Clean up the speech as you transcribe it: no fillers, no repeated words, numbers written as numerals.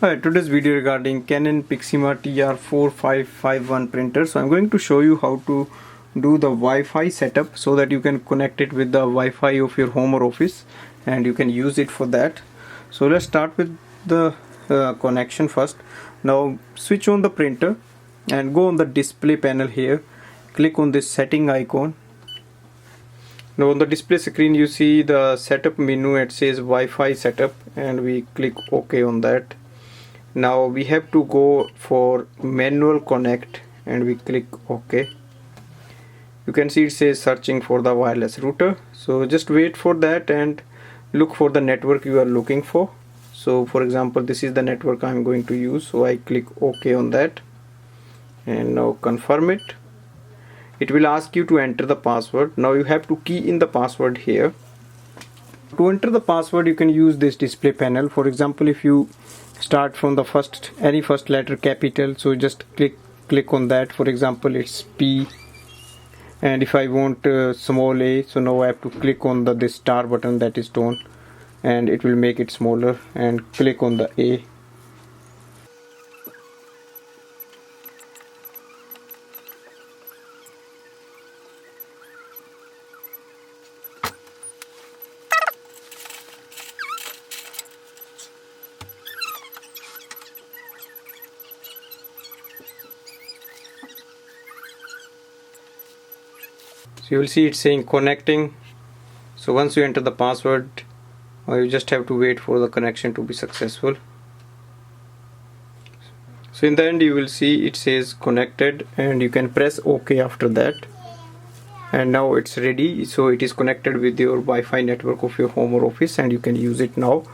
Alright, today's video regarding Canon Pixma TR4551 printer. So I'm going to show you how to do the Wi-Fi setup so that you can connect it with the Wi-Fi of your home or office and you can use it for that. So let's start with the connection first. Now switch on the printer and go on the display panel here. Click on this setting icon. Now on the display screen you see the setup menu. It says Wi-Fi setup and we click OK on that. Now we have to go for manual connect and we click OK. You can see it says searching for the wireless router, so just wait for that and look for the network you are looking for. So for example, this is the network I'm going to use, so I click OK on that and now confirm it. It will ask you to enter the password. Now you have to key in the password here. To enter the password you can use this display panel. For example, if you start from the any first letter capital, so just click on that. For example, it's P, and if I want small a, so now I have to click on this star button, that is tone, and it will make it smaller, and click on the A. So you will see it's saying connecting. So once you enter the password, you just have to wait for the connection to be successful. So in the end you will see it says connected and you can press OK after that, and now it's ready. So it is connected with your Wi-Fi network of your home or office and you can use it now.